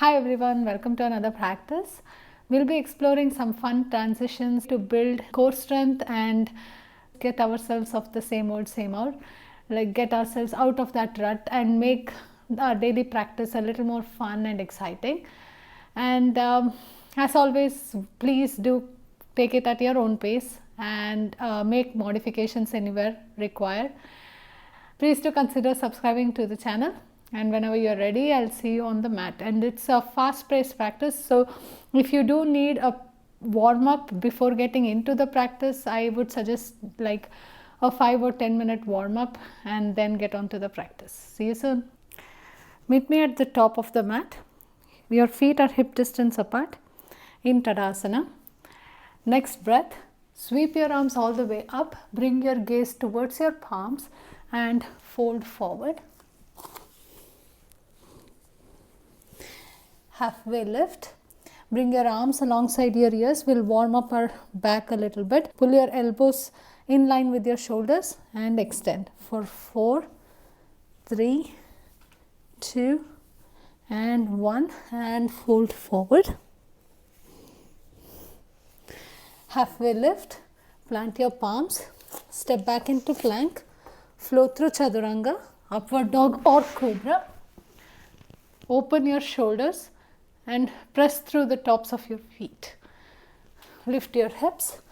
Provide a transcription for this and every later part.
Hi everyone, welcome to another practice. We'll be exploring some fun transitions to build core strength and get ourselves off the same old, like get ourselves out of that rut and make our daily practice a little more fun and exciting. And as always, please do take it at your own pace and make modifications anywhere required. Please do consider subscribing to the channel, and whenever you're ready, I'll see you on the mat. And it's a fast-paced practice, so if you do need a warm-up before getting into the practice, I would suggest like a 5 or 10 minute warm-up and then get on to the practice. See you soon. Meet me at the top of the mat. Your feet are hip distance apart in Tadasana. Next breath, sweep your arms all the way up, bring your gaze towards your palms and fold forward. Halfway lift, bring your arms alongside your ears. We'll warm up our back a little bit. Pull your elbows in line with your shoulders and extend for 4, 3, 2 and 1 and fold forward. Halfway lift, plant your palms, step back into plank, flow through Chaturanga, upward dog or cobra. Open your shoulders and press through the tops of your feet. Lift your hips,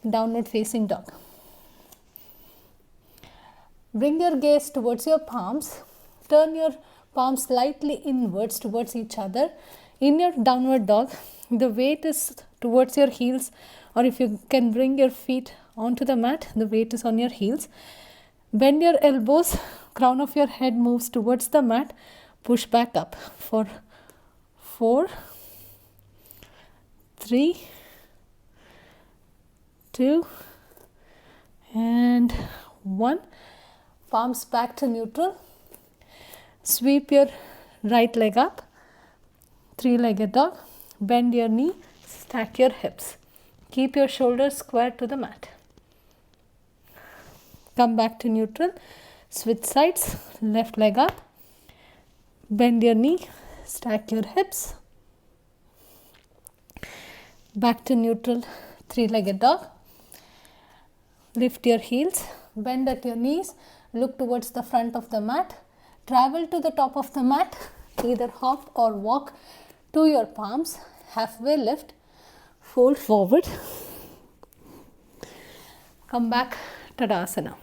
downward facing dog. Bring your gaze towards your palms. Turn your palms slightly inwards towards each other. In your downward dog, the weight is towards your heels, or if you can bring your feet onto the mat, the weight is on your heels. Bend your elbows, crown of your head moves towards the mat. Push back up for 4, 3, 2 and 1. Palms back to neutral. Sweep your right leg up, 3-legged dog. Bend your knee, stack your hips. Keep your shoulders square to the mat. Come back to neutral. Switch sides, left leg up. Bend your knee, stack your hips. Back to neutral, 3-legged dog. Lift your heels, bend at your knees, look towards the front of the mat. Travel to the top of the mat, either hop or walk to your palms. Halfway lift, fold forward. Come back, Tadasana.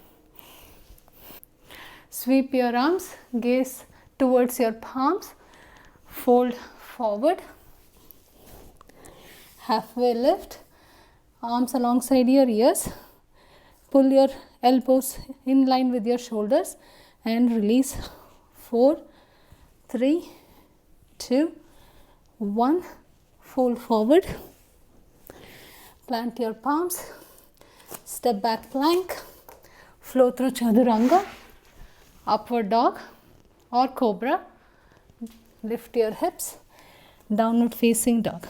Sweep your arms, gaze towards your palms, fold forward. Halfway lift, arms alongside your ears. Pull your elbows in line with your shoulders and release. 4, 3, 2, 1. Fold forward. Plant your palms. Step back plank. Flow through Chaturanga. Upward dog or cobra. Lift your hips. Downward facing dog.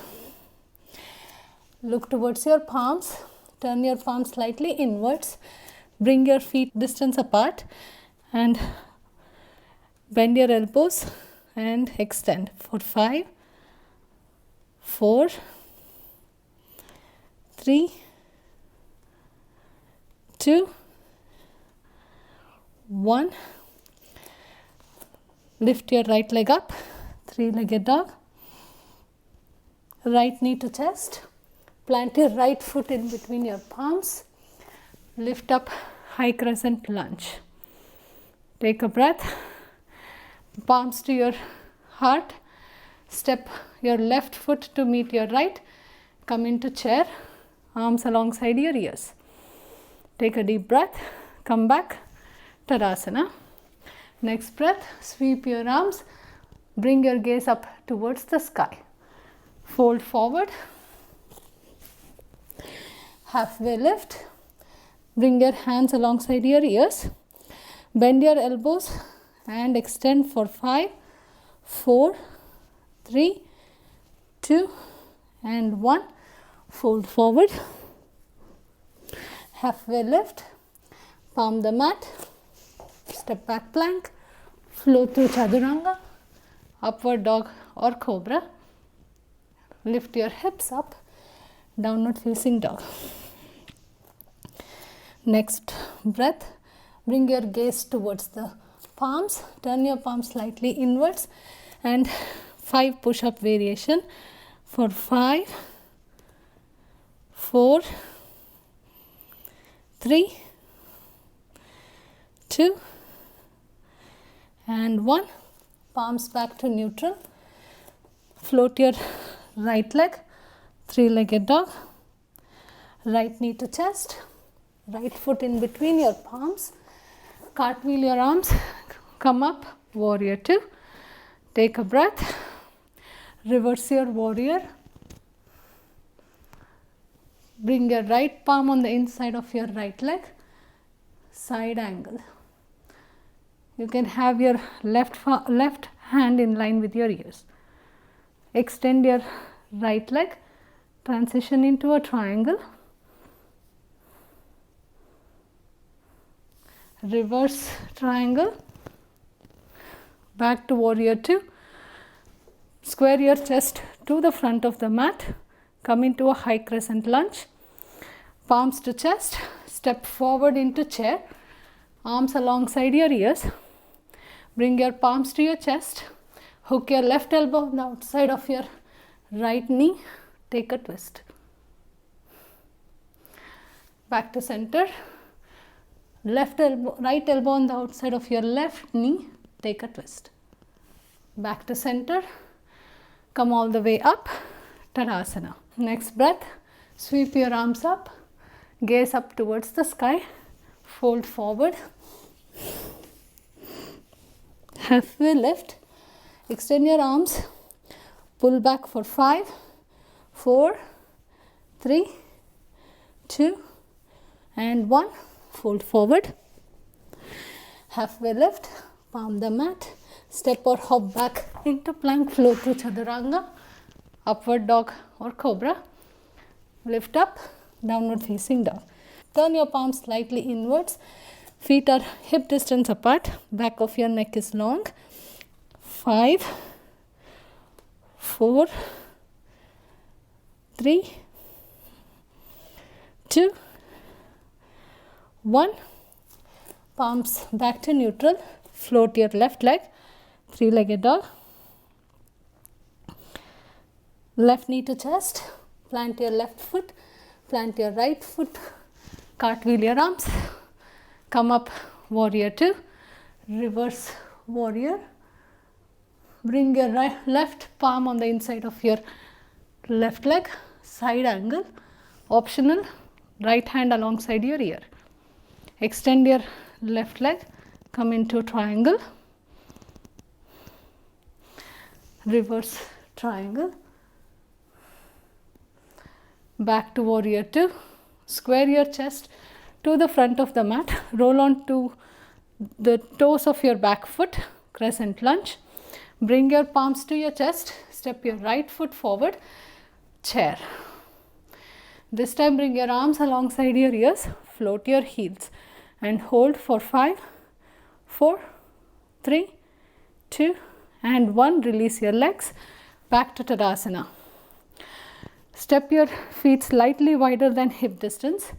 Look towards your palms. Turn your palms slightly inwards. Bring your feet distance apart and bend your elbows and extend for 5, 4, 3, 2, 1. Lift your right leg up, 3-legged dog. Right knee to chest. Plant your right foot in between your palms. Lift up, high crescent lunge. Take a breath. Palms to your heart. Step your left foot to meet your right. Come into chair. Arms alongside your ears. Take a deep breath. Come back. Tadasana. Next breath, sweep your arms, bring your gaze up towards the sky. Fold forward. Halfway lift. Bring your hands alongside your ears. Bend your elbows and extend for 5, 4, 3, 2 and 1. Fold forward. Halfway lift. Palm the mat. Step back plank, flow through Chaturanga, upward dog or cobra. Lift your hips up, downward facing dog. Next breath, bring your gaze towards the palms, turn your palms slightly inwards, and 5 push-up variation for 5, 4, 3, 2, and 1. Palms back to neutral. Float your right leg, 3-legged dog. Right knee to chest, right foot in between your palms. Cartwheel your arms, come up, warrior 2. Take a breath, reverse your warrior. Bring your right palm on the inside of your right leg, side angle. You can have your left hand in line with your ears. Extend your right leg, transition into a triangle. Reverse triangle, back to warrior 2. Square your chest to the front of the mat, come into a high crescent lunge. Palms to chest, step forward into chair, arms alongside your ears. Bring your palms to your chest, hook your left elbow on the outside of your right knee, take a twist. Back to center. Right elbow on the outside of your left knee, take a twist. Back to center, come all the way up, Tadasana. Next breath, sweep your arms up, gaze up towards the sky, fold forward, halfway lift, extend your arms, pull back for 5, 4, 3, 2, and 1. Fold forward, halfway lift, palm the mat, step or hop back into plank, flow to chaturanga, upward dog or cobra. Lift up, downward facing dog. Turn your palms slightly inwards, feet are hip distance apart, back of your neck is long. 5, 4, 3, 2, 1. Palms back to neutral. Float your left leg, 3-legged dog. Left knee to chest. Plant your left foot. Plant your right foot. Cartwheel your arms. Come up, warrior 2. Reverse warrior. Bring your left palm on the inside of your left leg. Side angle. Optional, right hand alongside your ear. Extend your left leg, come into triangle, reverse triangle, back to warrior 2, square your chest to the front of the mat, roll on to the toes of your back foot, crescent lunge, bring your palms to your chest, step your right foot forward, chair. This time bring your arms alongside your ears, float your heels and hold for 5, 4, 3, 2, and 1. Release your legs, back to Tadasana. Step your feet slightly wider than hip distance.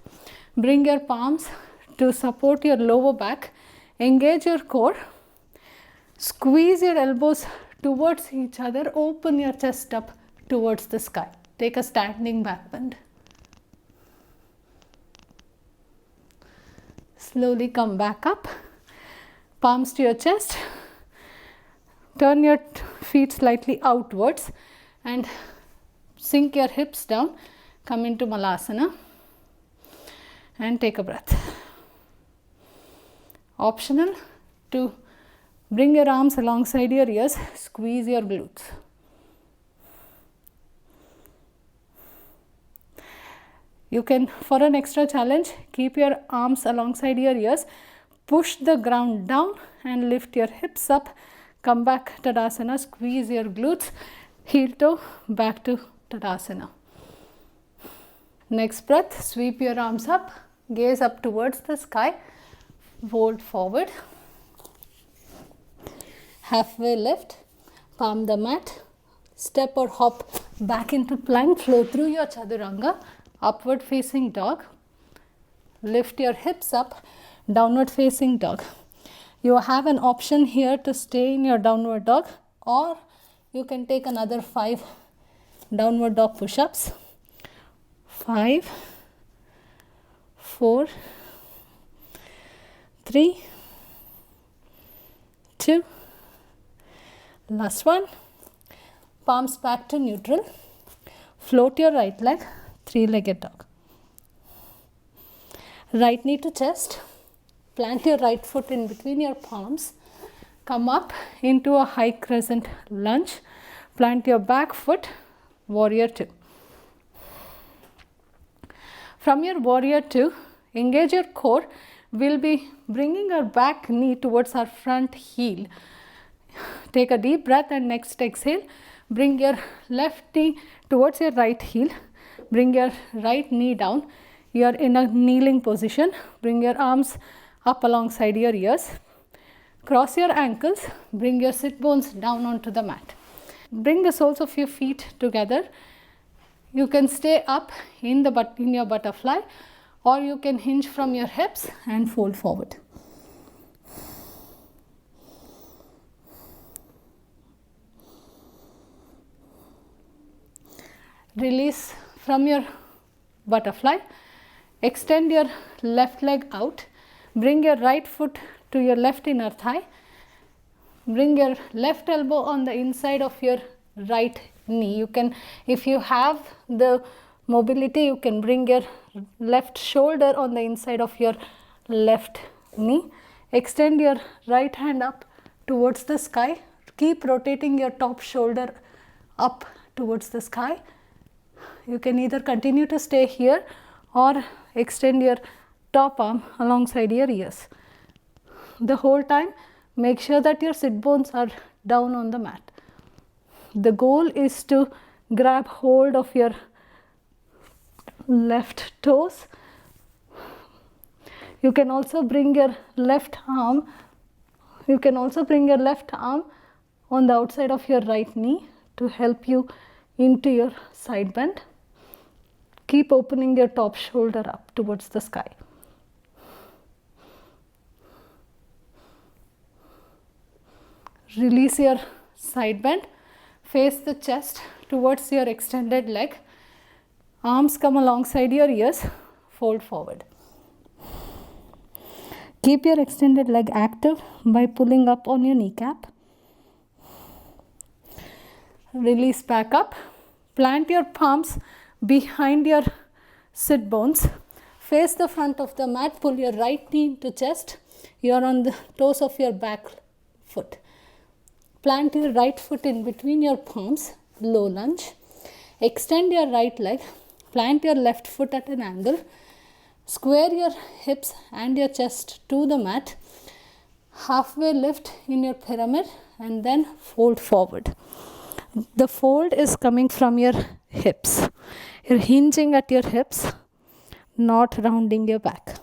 Bring your palms to support your lower back. Engage your core. Squeeze your elbows towards each other. Open your chest up towards the sky. Take a standing back bend. Slowly come back up, palms to your chest, turn your feet slightly outwards and sink your hips down, come into Malasana and take a breath. Optional to bring your arms alongside your ears, squeeze your glutes. You can, for an extra challenge, keep your arms alongside your ears, push the ground down and lift your hips up, come back Tadasana, squeeze your glutes, heel toe, back to Tadasana. Next breath, sweep your arms up, gaze up towards the sky, fold forward, halfway lift, palm the mat, step or hop back into plank, flow through your chaturanga, upward facing dog. Lift your hips up, downward facing dog. You have an option here to stay in your downward dog, or you can take another 5 downward dog push-ups. 5, 4, 3, 2, last one. Palms back to neutral. Float your right leg, 3-legged dog. Right knee to chest. Plant your right foot in between your palms. Come up into a high crescent lunge. Plant your back foot, warrior 2. From your warrior 2, engage your core. We'll be bringing our back knee towards our front heel. Take a deep breath and next exhale. Bring your left knee towards your right heel. Bring your right knee down. You are in a kneeling position. Bring your arms up alongside your ears. Cross your ankles. Bring your sit bones down onto the mat. Bring the soles of your feet together. You can stay up in your butterfly, or you can hinge from your hips and fold forward. Release from your butterfly. Extend your left leg out. Bring your right foot to your left inner thigh. Bring your left elbow on the inside of your right knee. You can, if you have the mobility, you can bring your left shoulder on the inside of your left knee. Extend your right hand up towards the sky. Keep rotating your top shoulder up towards the sky. You can either continue to stay here or extend your top arm alongside your ears. The whole time, make sure that your sit bones are down on the mat. The goal is to grab hold of your left toes. You can also bring your left arm. You can also bring your left arm on the outside of your right knee to help you into your side bend. Keep opening your top shoulder up towards the sky. Release your side bend. Face the chest towards your extended leg. Arms come alongside your ears. Fold forward. Keep your extended leg active by pulling up on your kneecap. Release back up. Plant your palms behind your sit bones. Face the front of the mat. Pull your right knee into chest. You are on the toes of your back foot. Plant your right foot in between your palms, low lunge. Extend your right leg. Plant your left foot at an angle. Square your hips and your chest to the mat. Halfway lift in your pyramid and then fold forward. The fold is coming from your hips. You're hinging at your hips, not rounding your back.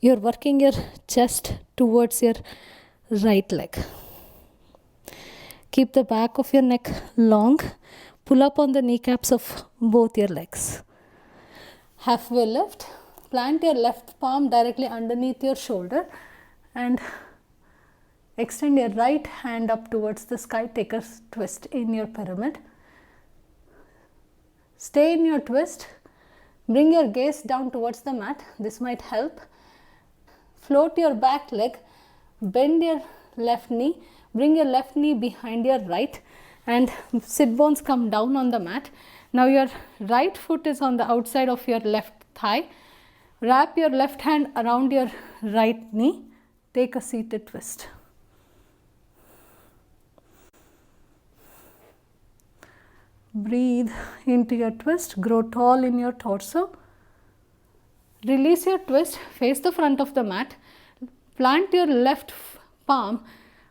You're working your chest towards your right leg. Keep the back of your neck long. Pull up on the kneecaps of both your legs. Halfway lift. Plant your left palm directly underneath your shoulder and extend your right hand up towards the sky. Take a twist in your pyramid. Stay in your twist. Bring your gaze down towards the mat. This might help. Float your back leg. Bend your left knee. Bring your left knee behind your right and sit bones come down on the mat. Now your right foot is on the outside of your left thigh. Wrap your left hand around your right knee. Take a seated twist. Breathe into your twist. Grow tall in your torso. Release your twist. Face the front of the mat. Plant your left palm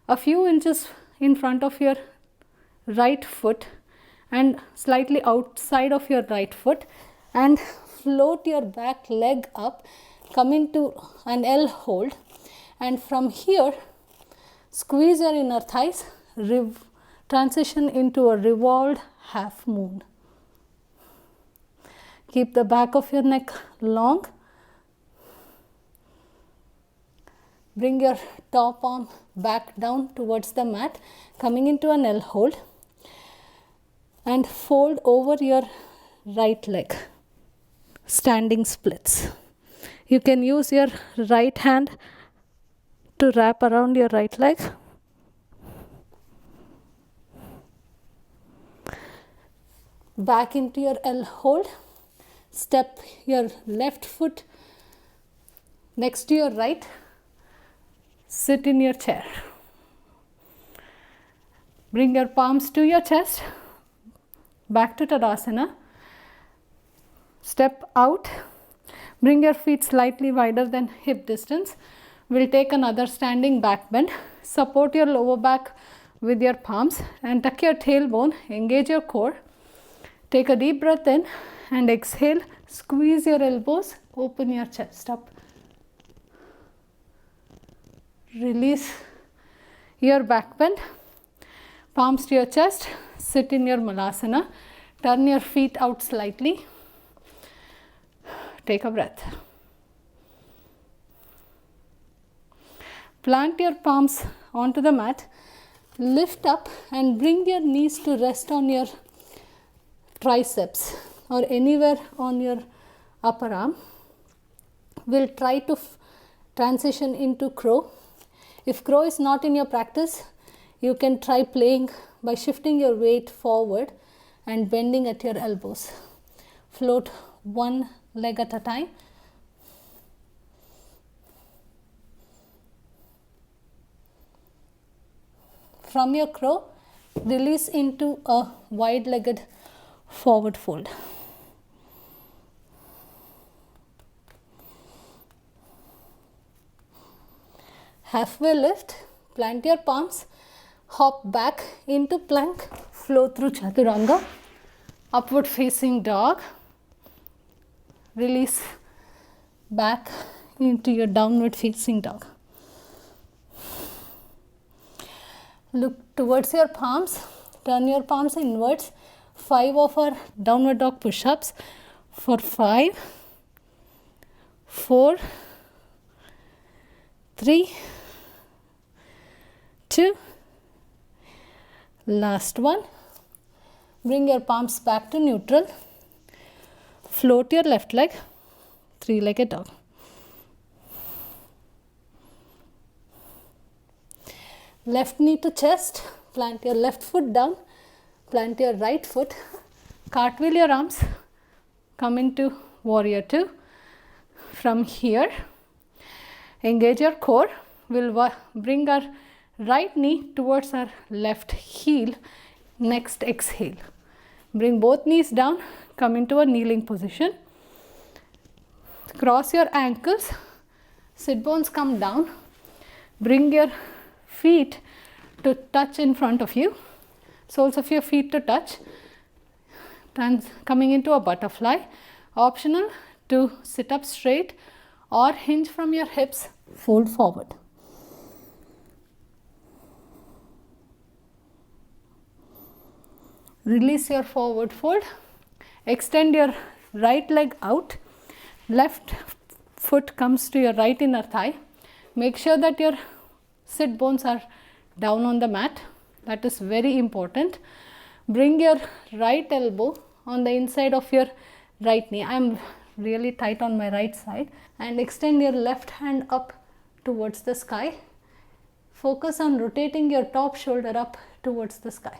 a few inches in front of your right foot and slightly outside of your right foot, and float your back leg up. Come into an L hold, and from here squeeze your inner thighs. transition into a revolved half moon. Keep the back of your neck long. Bring your top arm back down towards the mat, coming into an L hold, and fold over your right leg. Standing splits. You can use your right hand to wrap around your right leg. Back into your L hold. Step your left foot next to your right. Sit in your chair. Bring your palms to your chest. Back to Tadasana. Step out. Bring your feet slightly wider than hip distance. We'll take another standing back bend. Support your lower back with your palms and tuck your tailbone. Engage your core. Take a deep breath in and exhale. Squeeze your elbows. Open your chest up. Release your back bend. Palms to your chest. Sit in your Malasana. Turn your feet out slightly. Take a breath. Plant your palms onto the mat. Lift up and bring your knees to rest on your triceps or anywhere on your upper arm. We'll try to transition into crow. If crow is not in your practice, you can try playing by shifting your weight forward and bending at your elbows. Float one leg at a time. From your crow, release into a wide-legged forward fold. Halfway lift, plant your palms, hop back into plank, flow through Chaturanga, upward facing dog, release back into your downward facing dog. Look towards your palms, turn your palms inwards. 5 of our downward dog push-ups for 5, 4, 3, 2, last one. Bring your palms back to neutral. Float your left leg, 3-legged dog. Left knee to chest, plant your left foot down, plant your right foot, cartwheel your arms, come into warrior 2. From here, engage your core. We'll bring our right knee towards our left heel. Next exhale. Bring both knees down, come into a kneeling position. Cross your ankles, sit bones come down. Bring your feet to touch in front of you. Soles of your feet to touch. Coming into a butterfly. Optional to sit up straight or hinge from your hips, fold forward. Release your forward fold. Extend your right leg out. Left foot comes to your right inner thigh. Make sure that your sit bones are down on the mat. That is very important. Bring your right elbow on the inside of your right knee. I am really tight on my right side. And extend your left hand up towards the sky. Focus on rotating your top shoulder up towards the sky.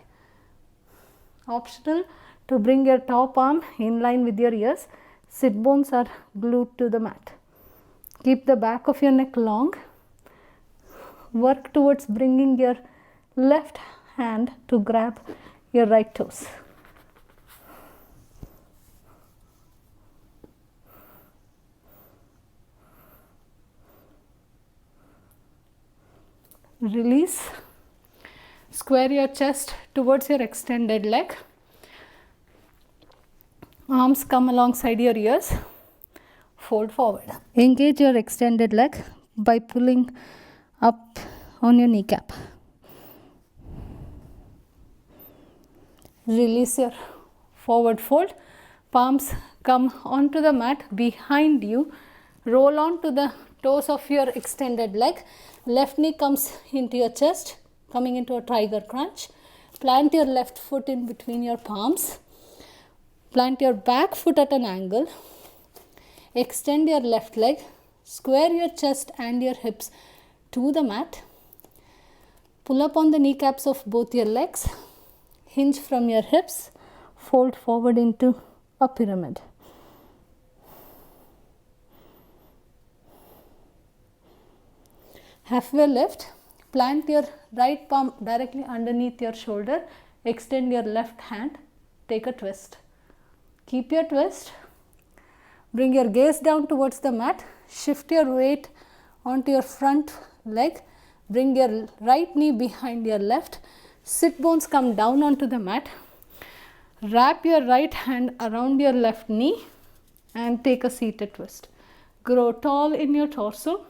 Optional to bring your top arm in line with your ears. Sit bones are glued to the mat. Keep the back of your neck long. Work towards bringing your left hand to grab your right toes. Release. Square your chest towards your extended leg. Arms come alongside your ears. Fold forward. Engage your extended leg by pulling up on your kneecap. Release your forward fold. Palms come onto the mat behind you. Roll on to the toes of your extended leg. Left knee comes into your chest, coming into a tiger crunch. Plant your left foot in between your palms. Plant your back foot at an angle. Extend your left leg. Square your chest and your hips to the mat. Pull up on the kneecaps of both your legs. Hinge from your hips. Fold forward into a pyramid. Halfway lift. Plant your right palm directly underneath your shoulder. Extend your left hand. Take a twist. Keep your twist. Bring your gaze down towards the mat. Shift your weight onto your front leg. Bring your right knee behind your left. Sit bones come down onto the mat. Wrap your right hand around your left knee and take a seated twist. Grow tall in your torso.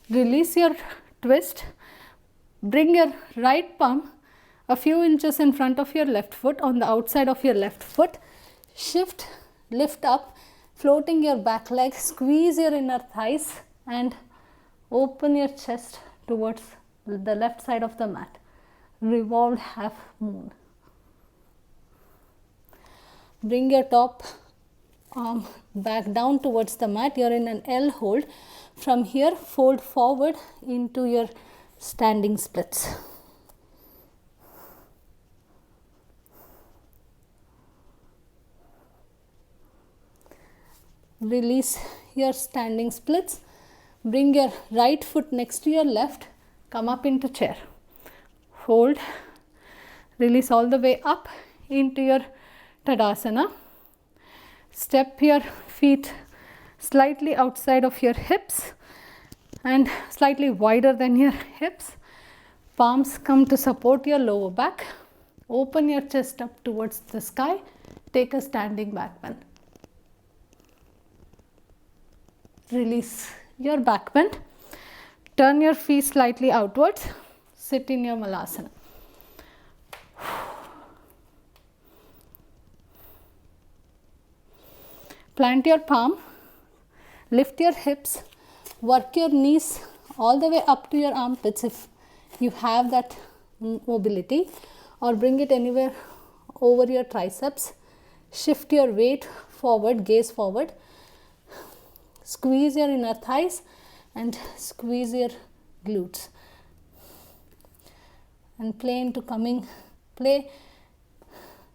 Release your twist. Bring your right palm a few inches in front of your left foot, on the outside of your left foot. Shift, lift up, floating your back leg. Squeeze your inner thighs and open your chest towards the left side of the mat. Revolved half moon. Bring your top arm back down towards the mat. You are in an L hold. From here, fold forward into your standing splits. Release your standing splits. Bring your right foot next to your left. Come up into chair. Hold. Release all the way up into your Tadasana. Step your feet slightly outside of your hips and slightly wider than your hips. Palms come to support your lower back. Open your chest up towards the sky. Take a standing back bend. Release your back bend. Turn your feet slightly outwards. Sit in your Malasana. Plant your palm. Lift your hips. Work your knees all the way up to your armpits if you have that mobility, or bring it anywhere over your triceps. Shift your weight forward, gaze forward. Squeeze your inner thighs and squeeze your glutes. And play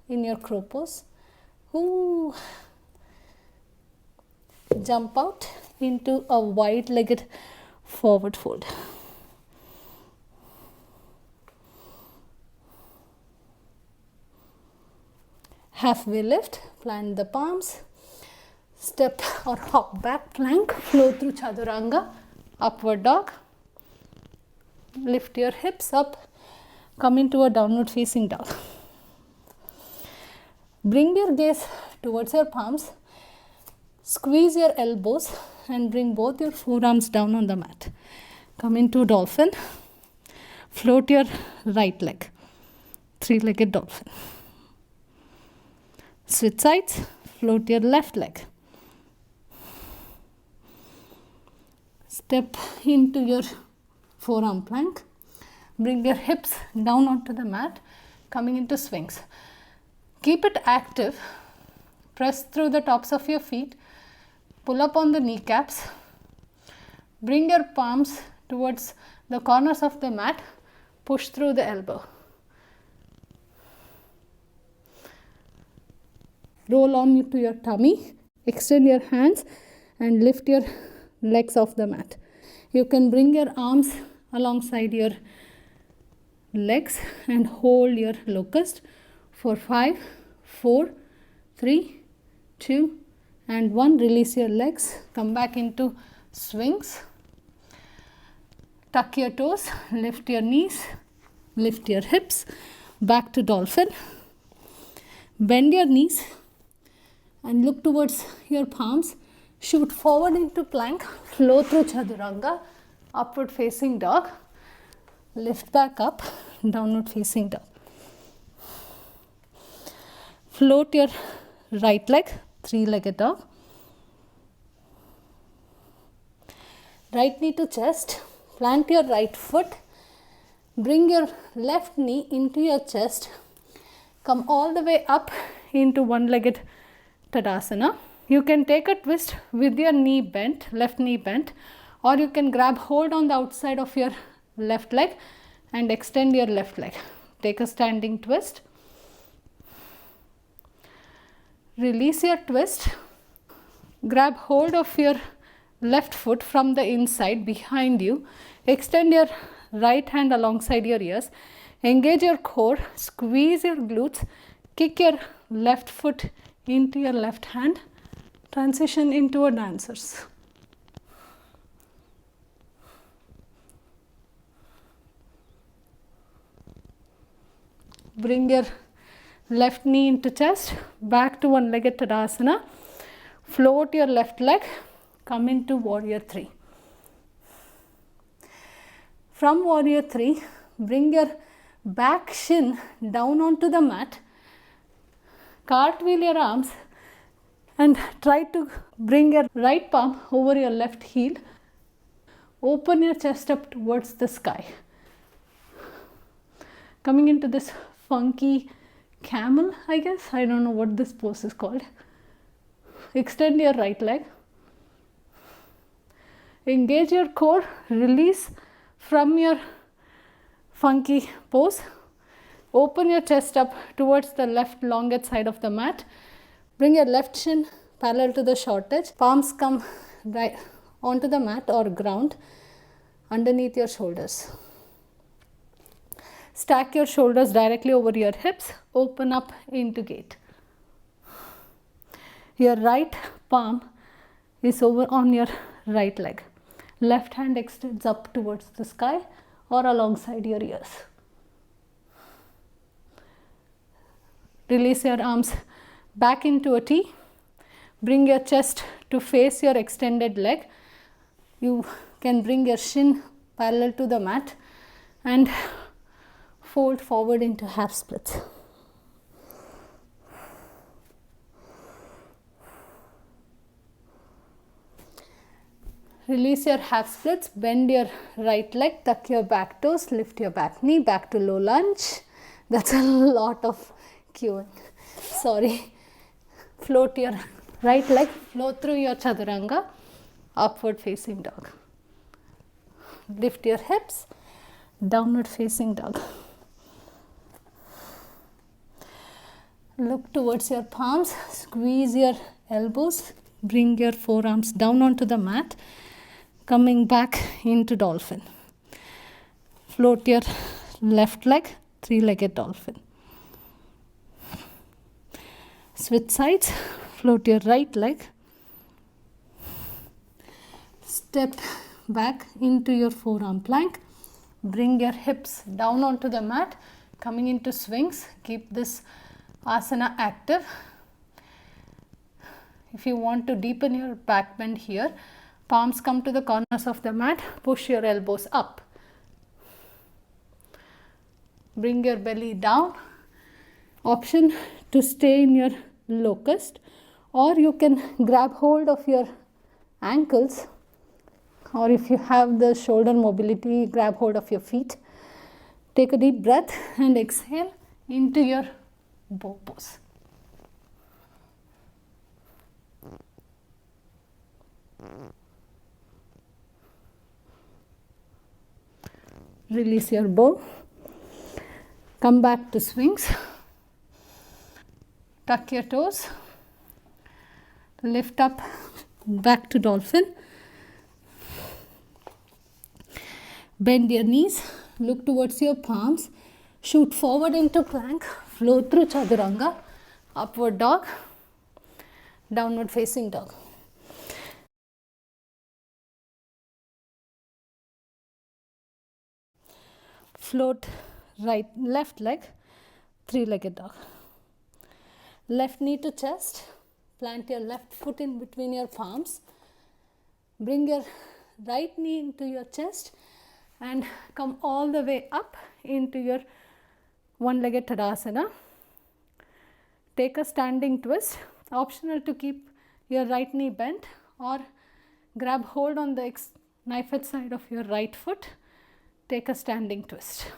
in your crow pose. Ooh. Jump out into a wide-legged forward fold. Halfway lift, plant the palms, step or hop back plank, flow through Chaturanga, upward dog. Lift your hips up, come into a downward facing dog. Bring your gaze towards your palms. Squeeze your elbows and bring both your forearms down on the mat. Come into dolphin. Float your right leg. Three-legged dolphin. Switch sides. Float your left leg. Step into your forearm plank. Bring your hips down onto the mat. Coming into swings. Keep it active. Press through the tops of your feet. Pull up on the kneecaps. Bring your palms towards the corners of the mat. Push through the elbow. Roll on to your tummy. Extend your hands and lift your legs off the mat. You can bring your arms alongside your legs and hold your locust for 5, 4, 3, 2, and 1. Release your legs. Come back into swings. Tuck your toes. Lift your knees. Lift your hips. Back to dolphin. Bend your knees and look towards your palms. Shoot forward into plank, flow through chaturanga, upward facing dog, lift back up, downward facing dog. Float your right leg, three-legged dog. Right knee to chest, plant your right foot, bring your left knee into your chest, come all the way up into one-legged Tadasana. You can take a twist with your knee bent, left knee bent, or you can grab hold on the outside of your left leg and extend your left leg. Take a standing twist. Release your twist. Grab hold of your left foot from the inside behind you. Extend your right hand alongside your ears. Engage your core. Squeeze your glutes. Kick your left foot into your left hand. Transition into a dancers. Bring your left knee into chest, back to one-legged Tadasana. Float your left leg, come into Warrior 3. From Warrior 3, bring your back shin down onto the mat. Cartwheel your arms and try to bring your right palm over your left heel. Open your chest up towards the sky. Coming into this funky camel, I guess. I don't know what this pose is called. Extend your right leg. Engage your core. Release from your funky pose. Open your chest up towards the left longest side of the mat. Bring your left shin parallel to the short edge. Palms come right onto the mat or ground underneath your shoulders. Stack your shoulders directly over your hips. Open up into gate. Your right palm is over on your right leg. Left hand extends up towards the sky or alongside your ears. Release your arms back into a T. Bring your chest to face your extended leg. You can bring your shin parallel to the mat and fold forward into half splits. Release your half splits, bend your right leg, tuck your back toes, lift your back knee, back to low lunge. That's a lot of queuing. Sorry. Float your right leg, flow through your chaturanga, upward facing dog. Lift your hips, downward facing dog. Look towards your palms, squeeze your elbows, bring your forearms down onto the mat, coming back into dolphin. Float your left leg, three-legged dolphin. Switch sides, float your right leg, step back into your forearm plank, bring your hips down onto the mat, coming into swings. Keep this asana active. If you want to deepen your back bend here, palms come to the corners of the mat, push your elbows up. Bring your belly down. Option to stay in your locust, or you can grab hold of your ankles, or if you have the shoulder mobility, grab hold of your feet. Take a deep breath and exhale into your bow pose. Release your bow. Come back to swings. Tuck your toes. Lift up back to dolphin. Bend your knees. Look towards your palms. Shoot forward into plank. Flow through chaturanga. Upward dog. Downward facing dog. Float left leg, three-legged dog. Left knee to chest, Plant your left foot in between your palms. Bring your right knee into your chest and come all the way up into your one-legged Tadasana. Take a standing twist. Optional to keep your right knee bent or grab hold on the knife edge side of your right foot. Take a standing twist.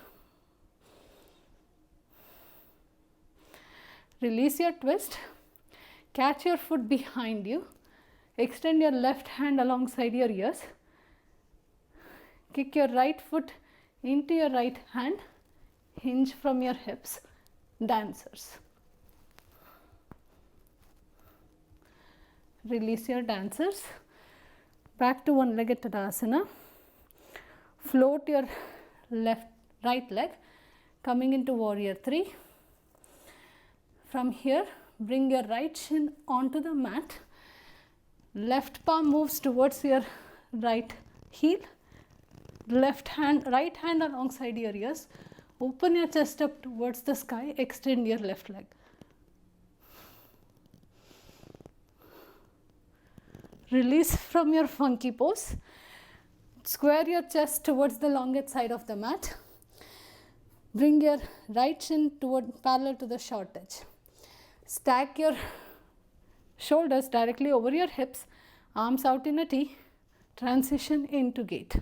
Release your twist. Catch your foot behind you. Extend your left hand alongside your ears. Kick your right foot into your right hand. Hinge from your hips. Dancers. Release your dancers. Back to one-legged Tadasana. Float your right leg, coming into warrior 3. From here, bring your right shin onto the mat. Left palm moves towards your right heel. Right hand alongside your ears. Open your chest up towards the sky. Extend your left leg. Release from your funky pose. Square your chest towards the longest side of the mat. Bring your right shin parallel to the short edge. Stack your shoulders directly over your hips. Arms out in a T. Transition into gate.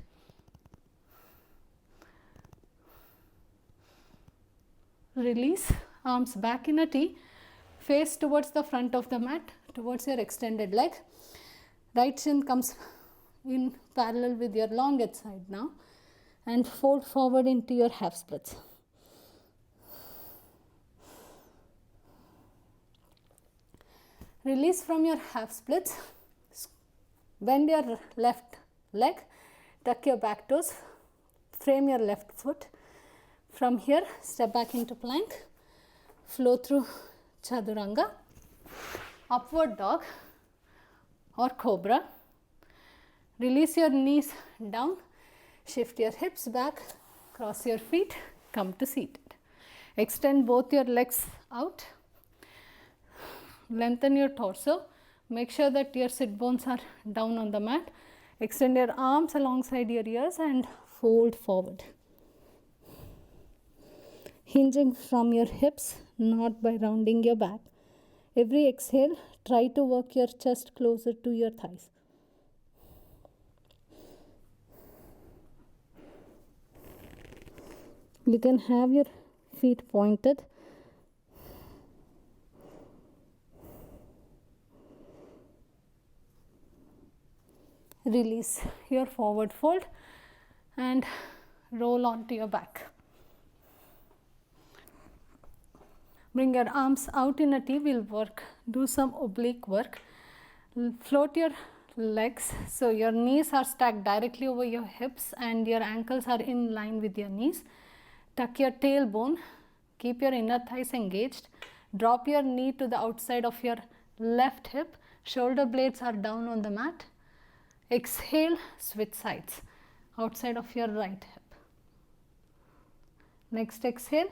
Release. Arms back in a T. Face towards the front of the mat, towards your extended leg. Right shin comes in parallel with your long edge side now and fold forward into your half splits. Release from your half splits. Bend your left leg. Tuck your back toes. Frame your left foot. From here, step back into plank. Flow through Chaturanga. Upward dog or cobra. Release your knees down, shift your hips back, cross your feet, come to seated. Extend both your legs out, lengthen your torso, make sure that your sit bones are down on the mat. Extend your arms alongside your ears and fold forward. Hinging from your hips, not by rounding your back. Every exhale, try to work your chest closer to your thighs. You can have your feet pointed. Release your forward fold and roll onto your back. Bring your arms out in a T. We'll do some oblique work. Float your legs so your knees are stacked directly over your hips and your ankles are in line with your knees. Tuck your tailbone. Keep your inner thighs engaged. Drop your knee to the outside of your left hip. Shoulder blades are down on the mat. Exhale, switch sides. Outside of your right hip. Next exhale,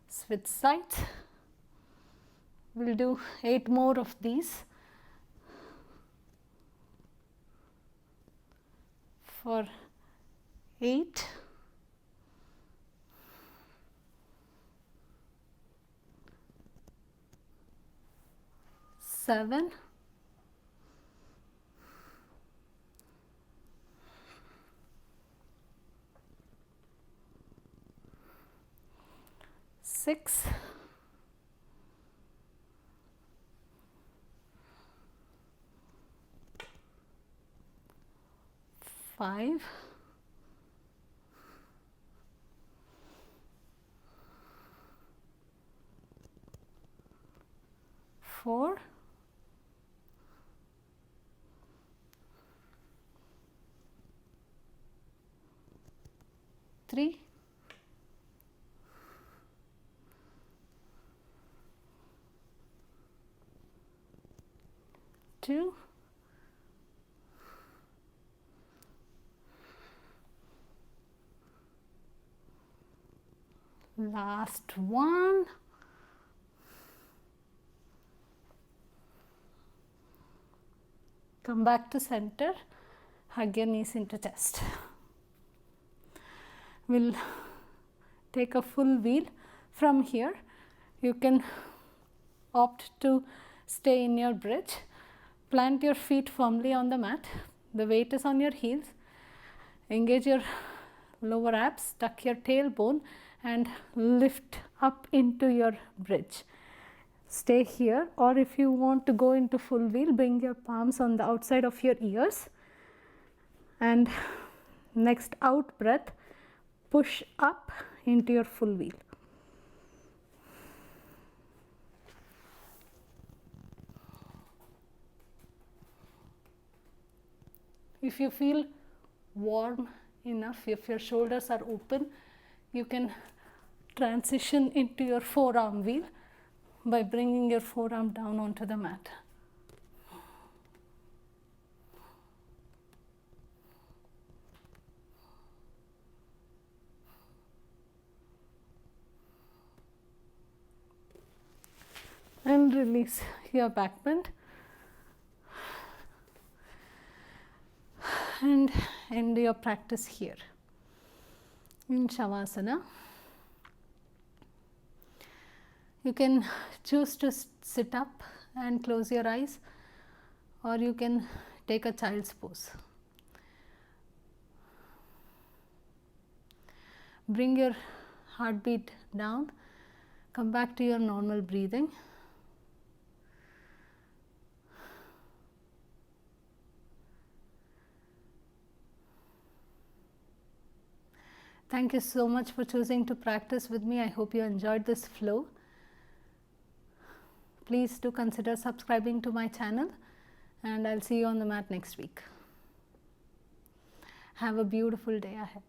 switch sides. We'll do 8 more of these. For 8. 7. 6. 5. 4. 3. Two. Last one. Come back to center, hug your knees into chest. We'll take a full wheel from here. You can opt to stay in your bridge. Plant your feet firmly on the mat. The weight is on your heels. Engage your lower abs, tuck your tailbone and lift up into your bridge. Stay here, or if you want to go into full wheel, bring your palms on the outside of your ears, and next out breath, push up into your full wheel. If you feel warm enough, if your shoulders are open, you can transition into your forearm wheel by bringing your forearm down onto the mat. And release your back bend. And end your practice here in Shavasana. You can choose to sit up and close your eyes, or you can take a child's pose. Bring your heartbeat down, come back to your normal breathing. Thank you so much for choosing to practice with me. I hope you enjoyed this flow. Please do consider subscribing to my channel, and I'll see you on the mat next week. Have a beautiful day ahead.